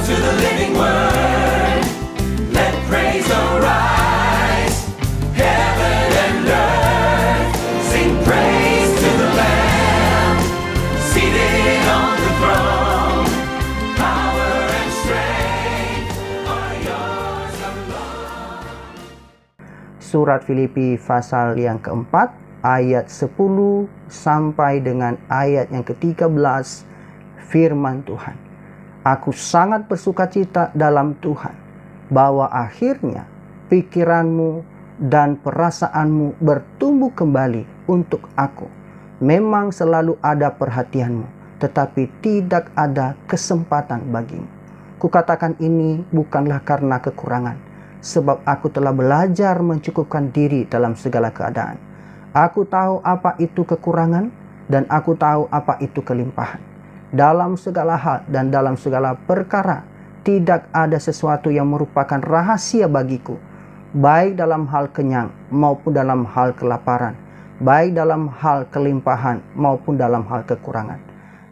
to the living word. Let praise arise. Heaven and earth sing praise to the Lamb seated on the throne. Power and strength are yours alone. Surat Filipi pasal yang keempat, ayat 10 sampai dengan ayat yang ke-13, firman Tuhan. Aku sangat bersukacita dalam Tuhan, bahwa akhirnya pikiranmu dan perasaanmu bertumbuh kembali untuk aku. Memang selalu ada perhatianmu, tetapi tidak ada kesempatan bagimu. Kukatakan ini bukanlah karena kekurangan, sebab aku telah belajar mencukupkan diri dalam segala keadaan. Aku tahu apa itu kekurangan, dan aku tahu apa itu kelimpahan. Dalam segala hal dan dalam segala perkara, tidak ada sesuatu yang merupakan rahasia bagiku, baik dalam hal kenyang maupun dalam hal kelaparan, baik dalam hal kelimpahan maupun dalam hal kekurangan.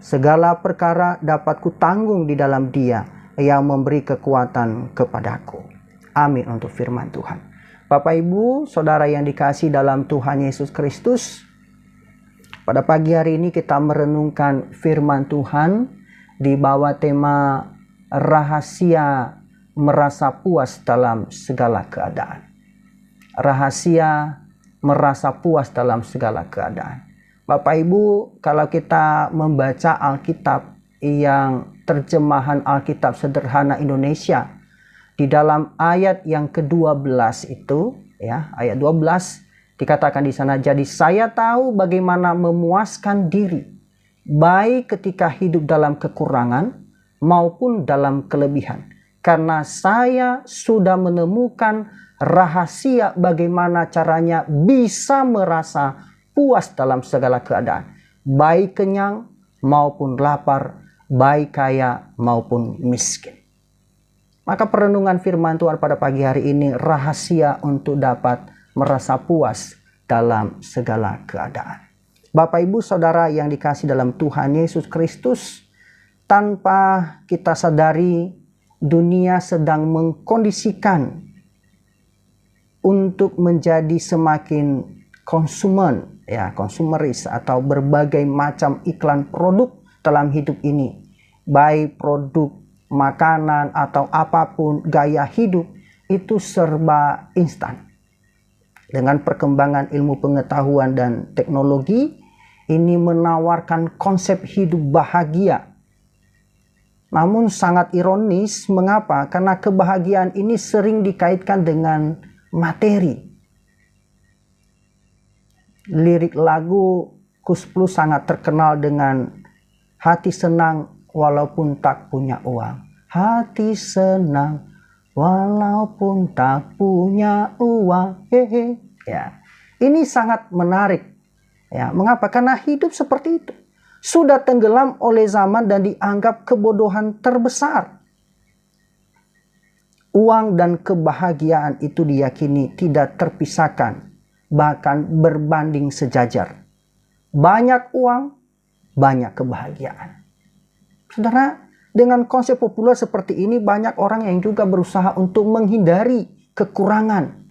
Segala perkara dapat kutanggung di dalam Dia yang memberi kekuatan kepadaku. Amin untuk firman Tuhan. Bapak, Ibu, Saudara yang dikasihi dalam Tuhan Yesus Kristus, pada pagi hari ini kita merenungkan firman Tuhan di bawah tema rahasia merasa puas dalam segala keadaan. Rahasia merasa puas dalam segala keadaan. Bapak Ibu, kalau kita membaca Alkitab yang terjemahan Alkitab Sederhana Indonesia, di dalam ayat yang ke-12 itu, ya, ayat 12 dikatakan di sana, jadi saya tahu bagaimana memuaskan diri, baik ketika hidup dalam kekurangan maupun dalam kelebihan. Karena saya sudah menemukan rahasia bagaimana caranya bisa merasa puas dalam segala keadaan, baik kenyang maupun lapar, baik kaya maupun miskin. Maka perenungan firman Tuhan pada pagi hari ini, rahasia untuk dapat merasa puas dalam segala keadaan. Bapak, Ibu, Saudara yang dikasihi dalam Tuhan Yesus Kristus, tanpa kita sadari dunia sedang mengkondisikan untuk menjadi semakin konsumen, ya, konsumeris atau berbagai macam iklan produk dalam hidup ini, baik produk makanan atau apapun gaya hidup itu serba instan. Dengan perkembangan ilmu pengetahuan dan teknologi, ini menawarkan konsep hidup bahagia. Namun sangat ironis, mengapa? Karena kebahagiaan ini sering dikaitkan dengan materi. Lirik lagu Kus Plus sangat terkenal dengan hati senang walaupun tak punya uang. Hati senang walaupun tak punya uang. Hehe. Ya. Ini sangat menarik. Ya, mengapa? Karena hidup seperti itu. Sudah tenggelam oleh zaman dan dianggap kebodohan terbesar. Uang dan kebahagiaan itu diyakini tidak terpisahkan, bahkan berbanding sejajar. Banyak uang, banyak kebahagiaan. Saudara, dengan konsep populer seperti ini, banyak orang yang juga berusaha untuk menghindari kekurangan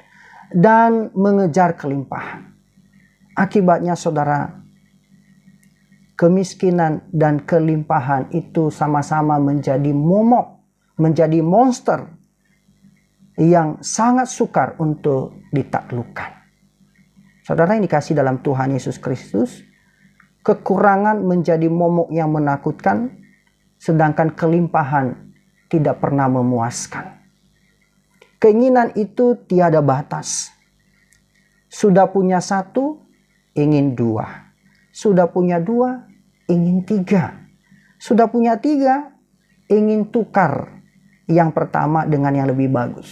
dan mengejar kelimpahan. Akibatnya, saudara, kemiskinan dan kelimpahan itu sama-sama menjadi momok, menjadi monster yang sangat sukar untuk ditaklukkan. Saudara yang dikasihi dalam Tuhan Yesus Kristus, kekurangan menjadi momok yang menakutkan, sedangkan kelimpahan tidak pernah memuaskan. Keinginan itu tiada batas. Sudah punya satu, ingin dua. Sudah punya dua, ingin tiga. Sudah punya tiga, ingin tukar yang pertama dengan yang lebih bagus.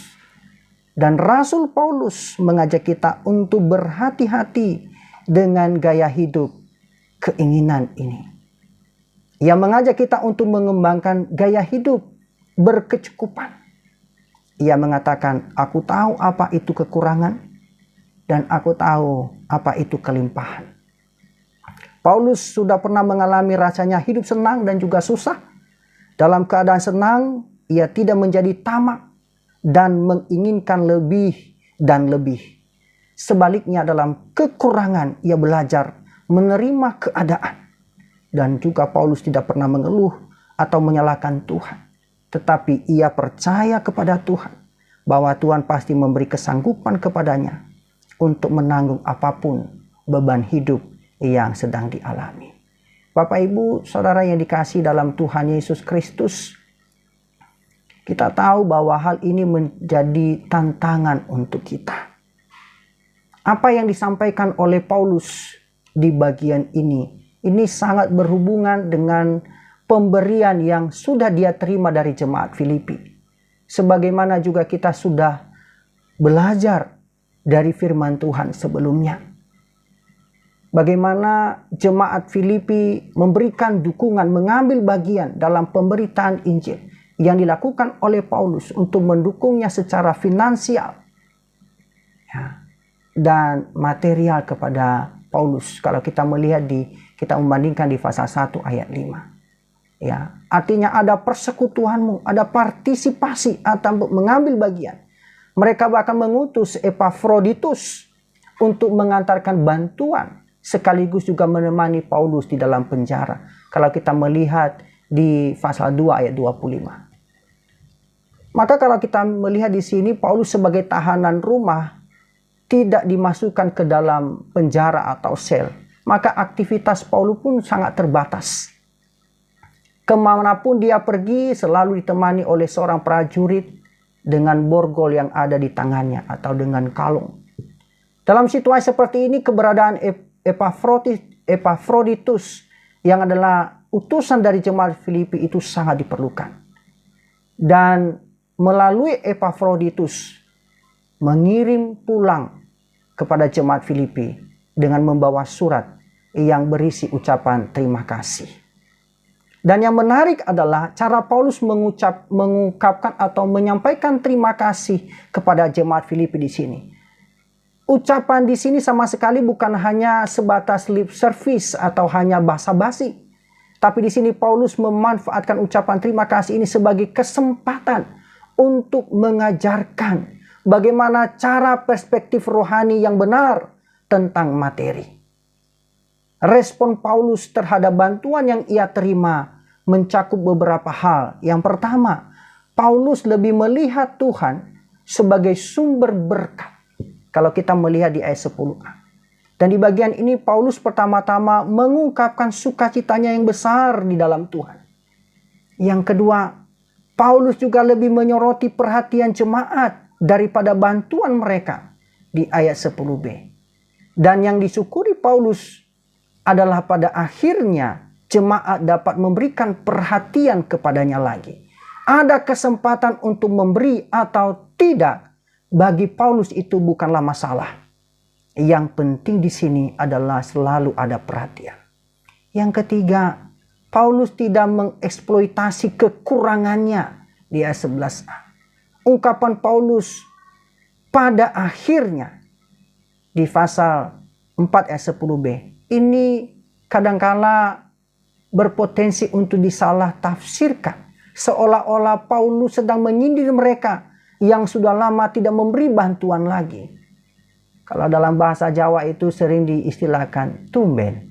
Dan Rasul Paulus mengajak kita untuk berhati-hati dengan gaya hidup keinginan ini. Ia mengajak kita untuk mengembangkan gaya hidup berkecukupan. Ia mengatakan, aku tahu apa itu kekurangan dan aku tahu apa itu kelimpahan. Paulus sudah pernah mengalami rasanya hidup senang dan juga susah. Dalam keadaan senang, ia tidak menjadi tamak dan menginginkan lebih dan lebih. Sebaliknya dalam kekurangan ia belajar menerima keadaan. Dan juga Paulus tidak pernah mengeluh atau menyalahkan Tuhan. Tetapi ia percaya kepada Tuhan bahwa Tuhan pasti memberi kesanggupan kepadanya untuk menanggung apapun beban hidup yang sedang dialami. Bapak, Ibu, Saudara yang dikasihi dalam Tuhan Yesus Kristus, kita tahu bahwa hal ini menjadi tantangan untuk kita. Apa yang disampaikan oleh Paulus di bagian ini sangat berhubungan dengan pemberian yang sudah dia terima dari jemaat Filipi. Sebagaimana juga kita sudah belajar dari firman Tuhan sebelumnya. Bagaimana jemaat Filipi memberikan dukungan, mengambil bagian dalam pemberitaan Injil yang dilakukan oleh Paulus untuk mendukungnya secara finansial dan material kepada Paulus. Kalau kita melihat kita membandingkan di pasal 1 ayat 5. Ya, artinya ada persekutuanmu, ada partisipasi atau mengambil bagian. Mereka bahkan mengutus Epafroditus untuk mengantarkan bantuan sekaligus juga menemani Paulus di dalam penjara. Kalau kita melihat di pasal 2 ayat 25. Maka kalau kita melihat di sini Paulus sebagai tahanan rumah tidak dimasukkan ke dalam penjara atau sel, maka aktivitas Paulus pun sangat terbatas. Kemanapun dia pergi selalu ditemani oleh seorang prajurit dengan borgol yang ada di tangannya atau dengan kalung. Dalam situasi seperti ini keberadaan Epafroditus yang adalah utusan dari jemaat Filipi itu sangat diperlukan. Dan melalui Epafroditus mengirim pulang kepada jemaat Filipi dengan membawa surat yang berisi ucapan terima kasih. Dan yang menarik adalah cara Paulus mengungkapkan atau menyampaikan terima kasih kepada jemaat Filipi di sini. Ucapan di sini sama sekali bukan hanya sebatas lip service atau hanya basa-basi. Tapi di sini Paulus memanfaatkan ucapan terima kasih ini sebagai kesempatan untuk mengajarkan bagaimana cara perspektif rohani yang benar tentang materi. Respon Paulus terhadap bantuan yang ia terima mencakup beberapa hal. Yang pertama, Paulus lebih melihat Tuhan sebagai sumber berkat. Kalau kita melihat di ayat 10a. Dan di bagian ini Paulus pertama-tama mengungkapkan sukacitanya yang besar di dalam Tuhan. Yang kedua, Paulus juga lebih menyoroti perhatian jemaat daripada bantuan mereka di ayat 10b. Dan yang disyukuri Paulus adalah pada akhirnya jemaat dapat memberikan perhatian kepadanya lagi. Ada kesempatan untuk memberi atau tidak, bagi Paulus itu bukanlah masalah. Yang penting di sini adalah selalu ada perhatian. Yang ketiga, Paulus tidak mengeksploitasi kekurangannya di ayat 11a. Ungkapan Paulus pada akhirnya di pasal 4 ayat 10b ini kadangkala berpotensi untuk disalah tafsirkan, seolah-olah Paulus sedang menyindir mereka yang sudah lama tidak memberi bantuan lagi. Kalau dalam bahasa Jawa itu sering diistilahkan tumben.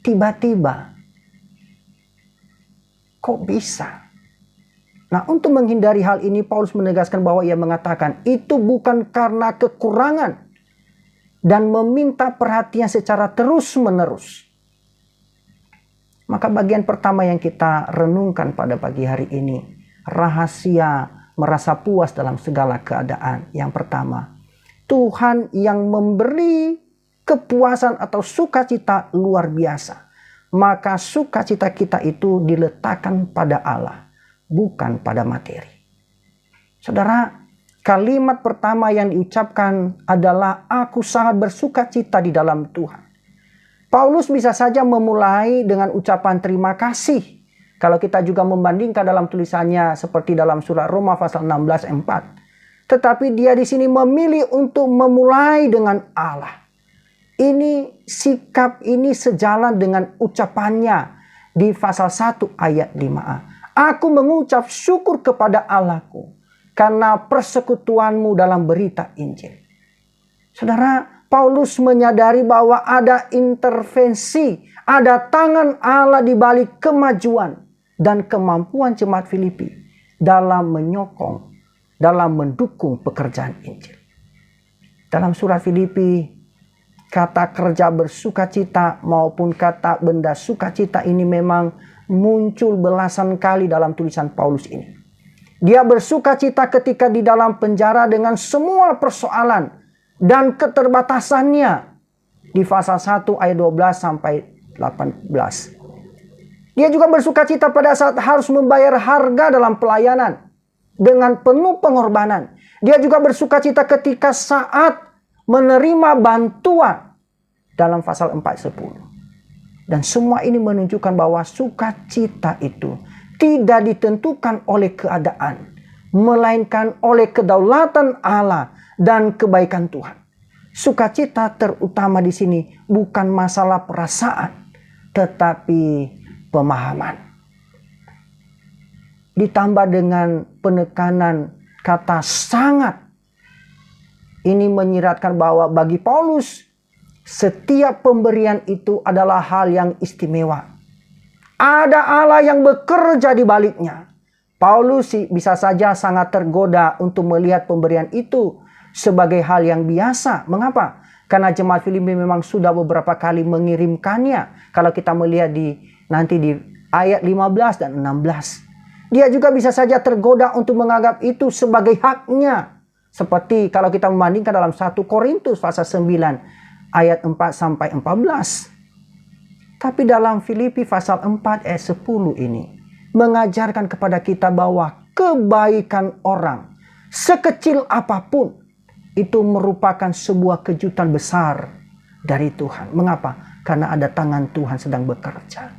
Tiba-tiba. Kok bisa? Nah, untuk menghindari hal ini Paulus menegaskan bahwa ia mengatakan itu bukan karena kekurangan dan meminta perhatian secara terus-menerus. Maka bagian pertama yang kita renungkan pada pagi hari ini, rahasia merasa puas dalam segala keadaan. Yang pertama, Tuhan yang memberi kepuasan atau sukacita luar biasa. Maka sukacita kita itu diletakkan pada Allah, bukan pada materi. Saudara, kalimat pertama yang diucapkan adalah aku sangat bersukacita di dalam Tuhan. Paulus bisa saja memulai dengan ucapan terima kasih. Kalau kita juga membandingkan dalam tulisannya seperti dalam surat Roma pasal 16 ayat 4. Tetapi dia di sini memilih untuk memulai dengan Allah. Ini sikap ini sejalan dengan ucapannya di pasal 1 ayat 5a. Aku mengucap syukur kepada Allahku karena persekutuanmu dalam berita Injil. Saudara, Paulus menyadari bahwa ada intervensi, ada tangan Allah di balik kemajuan dan kemampuan jemaat Filipi dalam menyokong, dalam mendukung pekerjaan Injil. Dalam surat Filipi, kata kerja bersukacita maupun kata benda sukacita ini memang muncul belasan kali dalam tulisan Paulus ini. Dia bersukacita ketika di dalam penjara dengan semua persoalan dan keterbatasannya. Di pasal 1 ayat 12 sampai 18. Dia juga bersukacita pada saat harus membayar harga dalam pelayanan dengan penuh pengorbanan. Dia juga bersukacita ketika saat menerima bantuan dalam pasal 4:10. Dan semua ini menunjukkan bahwa sukacita itu tidak ditentukan oleh keadaan, melainkan oleh kedaulatan Allah dan kebaikan Tuhan. Sukacita terutama di sini bukan masalah perasaan, tetapi pemahaman. Ditambah dengan penekanan kata sangat. Ini menyiratkan bahwa bagi Paulus, setiap pemberian itu adalah hal yang istimewa. Ada Allah yang bekerja di baliknya. Paulus bisa saja sangat tergoda untuk melihat pemberian itu sebagai hal yang biasa. Mengapa? Karena jemaat Filipi memang sudah beberapa kali mengirimkannya. Kalau kita melihat nanti di ayat 15 dan 16. Dia juga bisa saja tergoda untuk menganggap itu sebagai haknya. Seperti kalau kita membandingkan dalam 1 Korintus pasal 9 ayat 4 sampai 14. Tapi dalam Filipi pasal 4 ayat 10 ini mengajarkan kepada kita bahwa kebaikan orang sekecil apapun itu merupakan sebuah kejutan besar dari Tuhan. Mengapa? Karena ada tangan Tuhan sedang bekerja.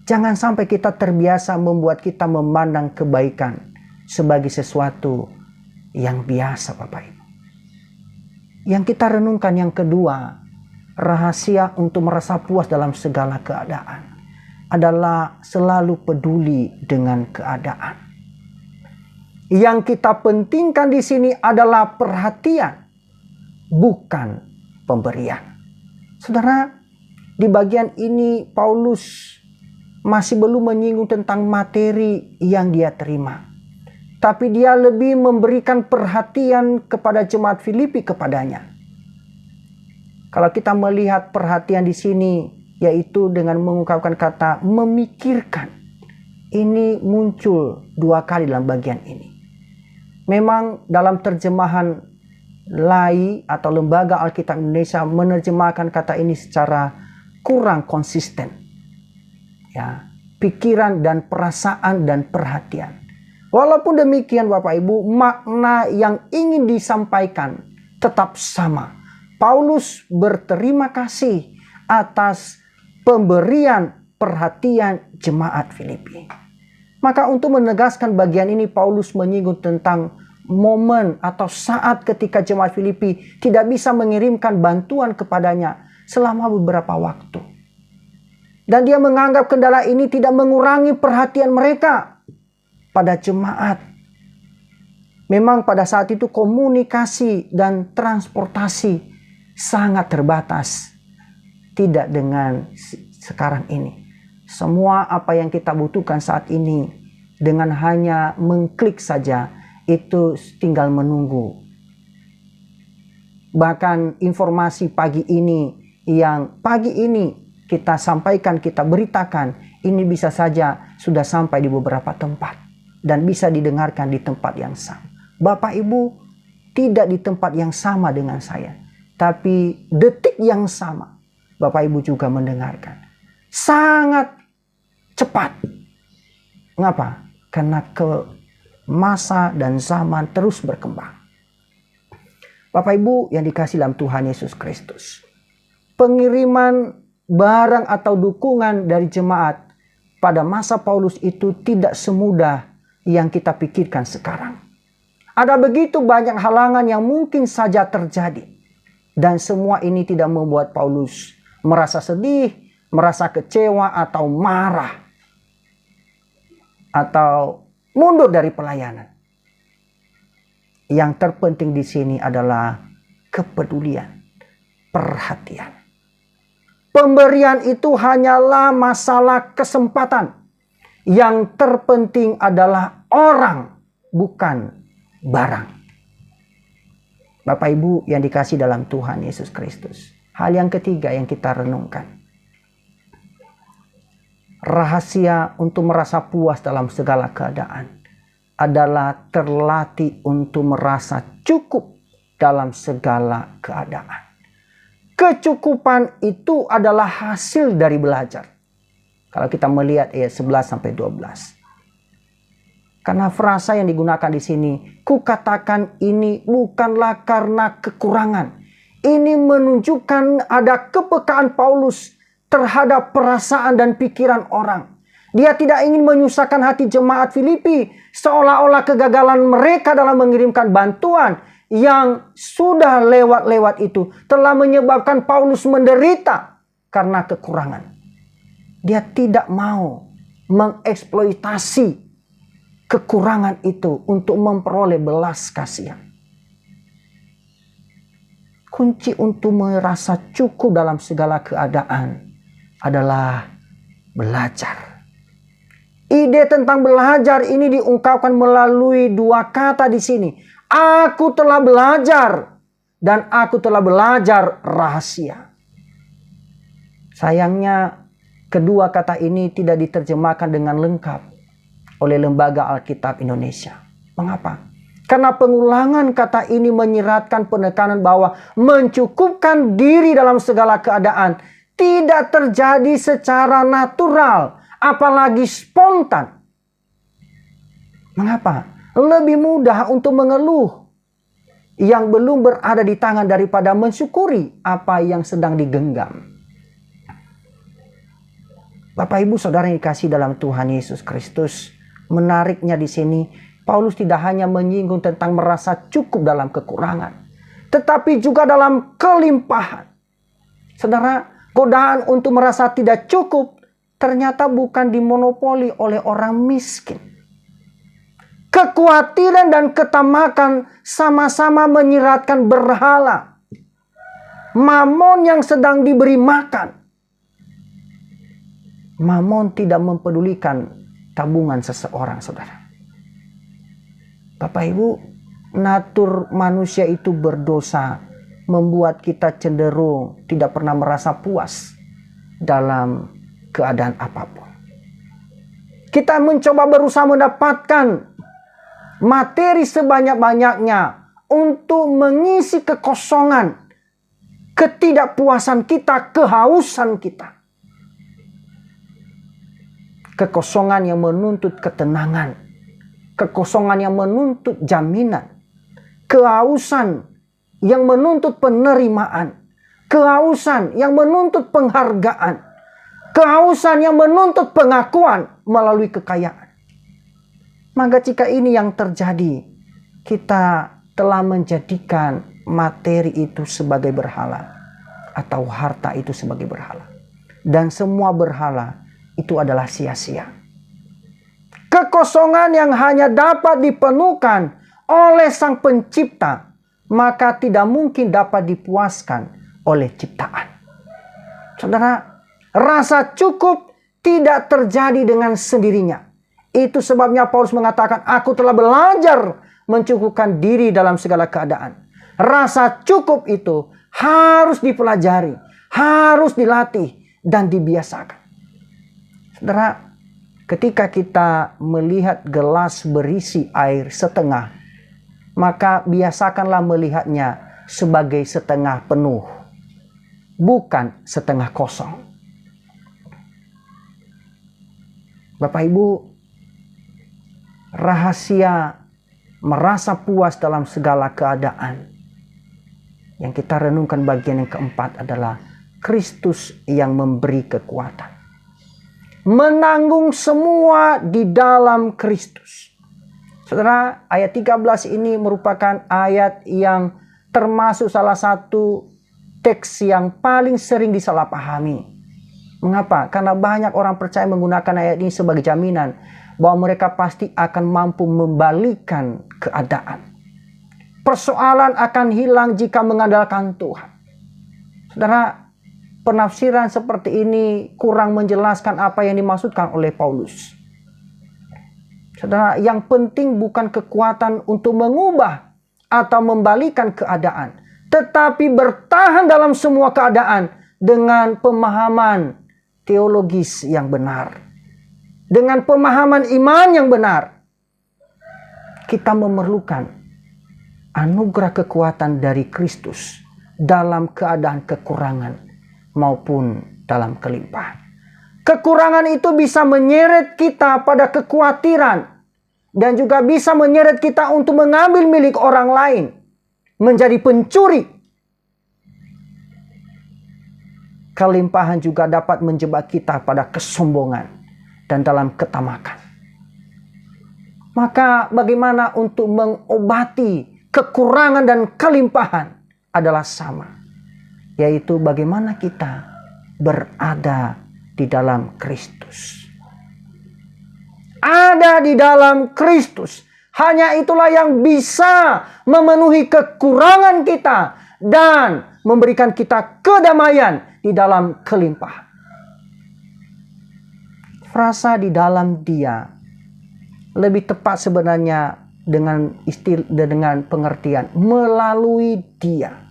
Jangan sampai kita terbiasa membuat kita memandang kebaikan sebagai sesuatu yang biasa, Bapak Ibu. Yang kita renungkan yang kedua, rahasia untuk merasa puas dalam segala keadaan adalah selalu peduli dengan keadaan. Yang kita pentingkan di sini adalah perhatian, bukan pemberian. Saudara, di bagian ini Paulus masih belum menyinggung tentang materi yang dia terima. Tapi dia lebih memberikan perhatian kepada jemaat Filipi kepadanya. Kalau kita melihat perhatian di sini, yaitu dengan mengungkapkan kata memikirkan. Ini muncul 2 kali dalam bagian ini. Memang dalam terjemahan LAI atau Lembaga Alkitab Indonesia menerjemahkan kata ini secara kurang konsisten. Ya, pikiran dan perasaan dan perhatian. Walaupun demikian Bapak Ibu, makna yang ingin disampaikan tetap sama. Paulus berterima kasih atas pemberian perhatian jemaat Filipi. Maka untuk menegaskan bagian ini Paulus menyinggung tentang momen atau saat ketika jemaat Filipi tidak bisa mengirimkan bantuan kepadanya selama beberapa waktu. Dan dia menganggap kendala ini tidak mengurangi perhatian mereka pada jemaat. Memang pada saat itu komunikasi dan transportasi sangat terbatas. Tidak dengan sekarang ini. Semua apa yang kita butuhkan saat ini dengan hanya mengklik saja itu tinggal menunggu. Bahkan informasi pagi ini yang pagi ini kita sampaikan, kita beritakan, ini bisa saja sudah sampai di beberapa tempat dan bisa didengarkan di tempat yang sama. Bapak Ibu tidak di tempat yang sama dengan saya, tapi detik yang sama Bapak Ibu juga mendengarkan. Sangat cepat. Mengapa? Karena masa dan zaman terus berkembang. Bapak Ibu yang dikasihi dalam Tuhan Yesus Kristus, pengiriman barang atau dukungan dari jemaat pada masa Paulus itu tidak semudah yang kita pikirkan sekarang. Ada begitu banyak halangan yang mungkin saja terjadi. Dan semua ini tidak membuat Paulus merasa sedih, merasa kecewa atau marah. atau mundur dari pelayanan. Yang terpenting di sini adalah kepedulian, perhatian. Pemberian itu hanyalah masalah kesempatan. Yang terpenting adalah orang, bukan barang. Bapak Ibu yang dikasihi dalam Tuhan Yesus Kristus. Hal yang ketiga yang kita renungkan. Rahasia untuk merasa puas dalam segala keadaan adalah terlatih untuk merasa cukup dalam segala keadaan. Kecukupan itu adalah hasil dari belajar. Kalau kita melihat ayat 11-12. Karena frasa yang digunakan di sini, kukatakan ini bukanlah karena kekurangan. Ini menunjukkan ada kepekaan Paulus terhadap perasaan dan pikiran orang. Dia tidak ingin menyusahkan hati jemaat Filipi, seolah-olah kegagalan mereka dalam mengirimkan bantuan yang sudah lewat-lewat itu telah menyebabkan Paulus menderita karena kekurangan. Dia tidak mau mengeksploitasi kekurangan itu untuk memperoleh belas kasihan. Kunci untuk merasa cukup dalam segala keadaan adalah belajar. Ide tentang belajar ini diungkapkan melalui dua kata di sini. Aku telah belajar dan aku telah belajar rahasia. Sayangnya kedua kata ini tidak diterjemahkan dengan lengkap oleh Lembaga Alkitab Indonesia. Mengapa? Karena pengulangan kata ini menyiratkan penekanan bahwa mencukupkan diri dalam segala keadaan tidak terjadi secara natural, apalagi spontan. Mengapa? Lebih mudah untuk mengeluh yang belum berada di tangan daripada mensyukuri apa yang sedang digenggam. Bapak Ibu Saudara yang dikasihi dalam Tuhan Yesus Kristus, menariknya di sini Paulus tidak hanya menyinggung tentang merasa cukup dalam kekurangan, tetapi juga dalam kelimpahan. Saudara, godaan untuk merasa tidak cukup ternyata bukan dimonopoli oleh orang miskin. Kekhawatiran dan ketamakan sama-sama menyiratkan berhala. Mamon yang sedang diberi makan. Mamon tidak mempedulikan tabungan seseorang, saudara. Bapak Ibu, natur manusia itu berdosa, membuat kita cenderung tidak pernah merasa puas dalam keadaan apapun. Kita mencoba berusaha mendapatkan materi sebanyak-banyaknya untuk mengisi kekosongan, ketidakpuasan kita, kehausan kita. Kekosongan yang menuntut ketenangan, kekosongan yang menuntut jaminan, kehausan yang menuntut penerimaan, kehausan yang menuntut penghargaan, kehausan yang menuntut pengakuan melalui kekayaan. Maka jika ini yang terjadi, kita telah menjadikan materi itu sebagai berhala atau harta itu sebagai berhala. Dan semua berhala itu adalah sia-sia. Kekosongan yang hanya dapat dipenuhkan oleh Sang Pencipta, maka tidak mungkin dapat dipuaskan oleh ciptaan. Saudara, rasa cukup tidak terjadi dengan sendirinya. Itu sebabnya Paulus mengatakan, aku telah belajar mencukupkan diri dalam segala keadaan. Rasa cukup itu harus dipelajari, harus dilatih, dan dibiasakan. Saudara, ketika kita melihat gelas berisi air setengah, maka biasakanlah melihatnya sebagai setengah penuh, bukan setengah kosong. Bapak Ibu, rahasia merasa puas dalam segala keadaan yang kita renungkan bagian yang keempat adalah Kristus yang memberi kekuatan. Menanggung semua di dalam Kristus. Saudara, ayat 13 ini merupakan ayat yang termasuk salah satu teks yang paling sering disalahpahami. Mengapa? Karena banyak orang percaya menggunakan ayat ini sebagai jaminan bahwa mereka pasti akan mampu membalikan keadaan. Persoalan akan hilang jika mengandalkan Tuhan. Saudara, penafsiran seperti ini kurang menjelaskan apa yang dimaksudkan oleh Paulus. Saudara, yang penting bukan kekuatan untuk mengubah atau membalikan keadaan, tetapi bertahan dalam semua keadaan dengan pemahaman teologis yang benar. Dengan pemahaman iman yang benar. Kita memerlukan anugerah kekuatan dari Kristus dalam keadaan kekurangan maupun dalam kelimpahan. Kekurangan itu bisa menyeret kita pada kekhawatiran dan juga bisa menyeret kita untuk mengambil milik orang lain, menjadi pencuri. Kelimpahan juga dapat menjebak kita pada kesombongan dan dalam ketamakan. Maka bagaimana untuk mengobati kekurangan dan kelimpahan adalah sama, yaitu bagaimana kita berada di dalam Kristus. Ada di dalam Kristus. Hanya itulah yang bisa memenuhi kekurangan kita dan memberikan kita kedamaian di dalam kelimpahan. Frasa di dalam Dia lebih tepat sebenarnya dengan pengertian melalui Dia.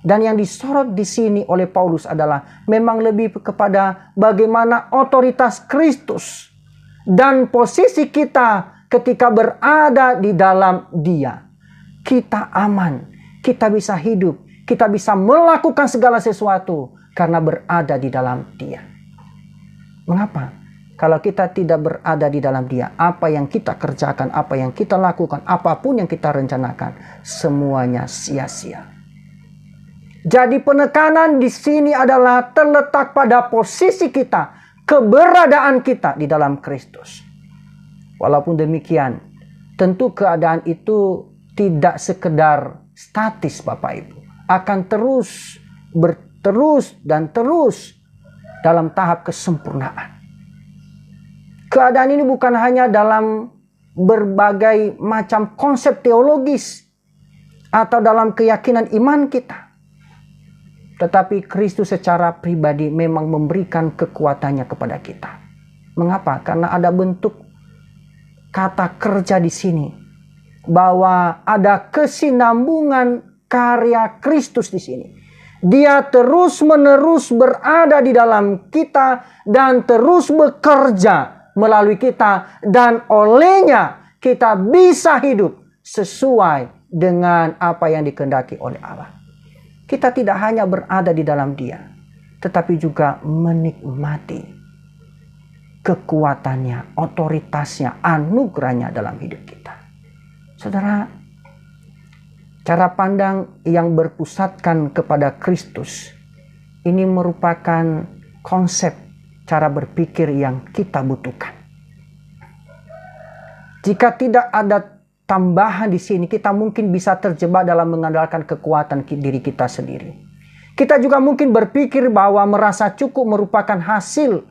Dan yang disorot di sini oleh Paulus adalah memang lebih kepada bagaimana otoritas Kristus dan posisi kita ketika berada di dalam Dia. Kita aman, kita bisa hidup, kita bisa melakukan segala sesuatu karena berada di dalam Dia. Mengapa? Kalau kita tidak berada di dalam Dia, apa yang kita kerjakan, apa yang kita lakukan, apapun yang kita rencanakan, semuanya sia-sia. Jadi penekanan di sini adalah terletak pada posisi kita, keberadaan kita di dalam Kristus. Walaupun demikian, tentu keadaan itu tidak sekedar statis Bapak Ibu. Akan terus dalam tahap kesempurnaan. Keadaan ini bukan hanya dalam berbagai macam konsep teologis atau dalam keyakinan iman kita. Tetapi Kristus secara pribadi memang memberikan kekuatannya kepada kita. Mengapa? Karena ada bentuk kata kerja di sini. Bahwa ada kesinambungan karya Kristus di sini. Dia terus-menerus berada di dalam kita dan terus bekerja melalui kita, dan olehnya kita bisa hidup sesuai dengan apa yang dikehendaki oleh Allah. Kita tidak hanya berada di dalam Dia, tetapi juga menikmati kekuatannya, otoritasnya, anugerahnya dalam hidup kita. Saudara, cara pandang yang berpusatkan kepada Kristus ini merupakan konsep cara berpikir yang kita butuhkan. Jika tidak ada tambahan di sini, kita mungkin bisa terjebak dalam mengandalkan kekuatan diri kita sendiri. Kita juga mungkin berpikir bahwa merasa cukup merupakan hasil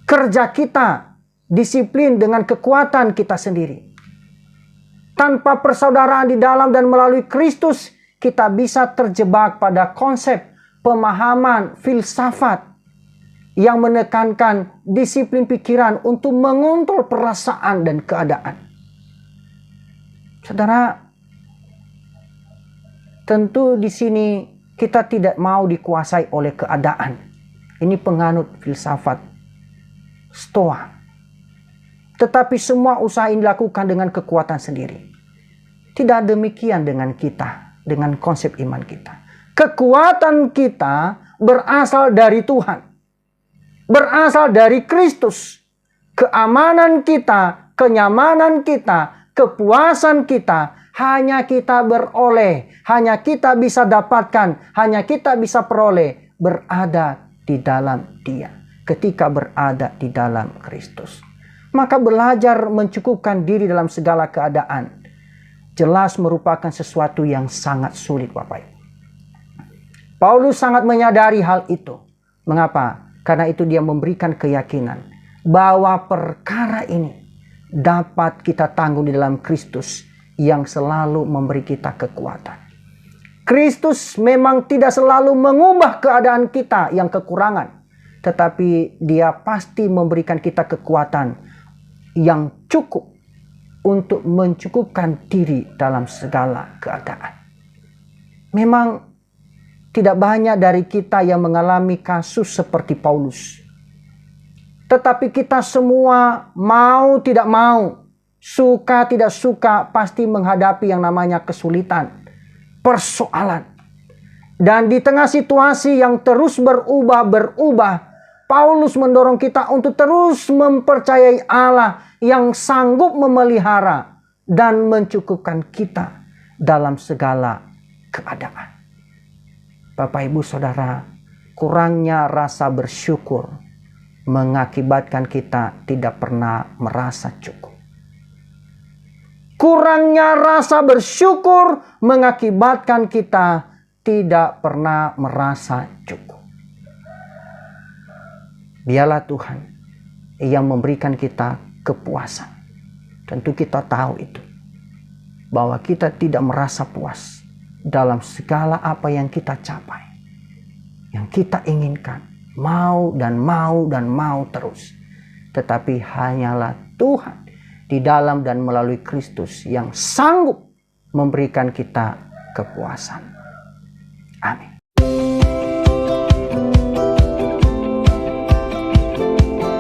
kerja kita, disiplin dengan kekuatan kita sendiri. Tanpa persaudaraan di dalam dan melalui Kristus, kita bisa terjebak pada konsep pemahaman filsafat yang menekankan disiplin pikiran untuk mengontrol perasaan dan keadaan. Saudara, tentu di sini kita tidak mau dikuasai oleh keadaan. Ini penganut filsafat Stoa. Tetapi semua usaha ini dilakukan dengan kekuatan sendiri. Tidak demikian dengan kita, dengan konsep iman kita. Kekuatan kita berasal dari Tuhan. Berasal dari Kristus. Keamanan kita, kenyamanan kita, kepuasan kita, hanya kita beroleh, hanya kita bisa dapatkan, hanya kita bisa peroleh berada di dalam Dia. Ketika berada di dalam Kristus. Maka belajar mencukupkan diri dalam segala keadaan jelas merupakan sesuatu yang sangat sulit, Bapak Ibu. Paulus sangat menyadari hal itu. Mengapa? Karena itu dia memberikan keyakinan bahwa perkara ini dapat kita tanggung di dalam Kristus yang selalu memberi kita kekuatan. Kristus memang tidak selalu mengubah keadaan kita yang kekurangan, tetapi Dia pasti memberikan kita kekuatan yang cukup untuk mencukupkan diri dalam segala keadaan. Memang tidak banyak dari kita yang mengalami kasus seperti Paulus. Tetapi kita semua mau tidak mau, suka tidak suka, pasti menghadapi yang namanya kesulitan, persoalan. Dan di tengah situasi yang terus berubah, Paulus mendorong kita untuk terus mempercayai Allah yang sanggup memelihara dan mencukupkan kita dalam segala keadaan. Bapak, Ibu, Saudara, kurangnya rasa bersyukur mengakibatkan kita tidak pernah merasa cukup. Kurangnya rasa bersyukur mengakibatkan kita tidak pernah merasa cukup. Biarlah Tuhan yang memberikan kita kepuasan. Tentu kita tahu itu, bahwa kita tidak merasa puas dalam segala apa yang kita capai, yang kita inginkan, mau dan mau dan mau terus. Tetapi hanyalah Tuhan di dalam dan melalui Kristus yang sanggup memberikan kita kepuasan. Amin.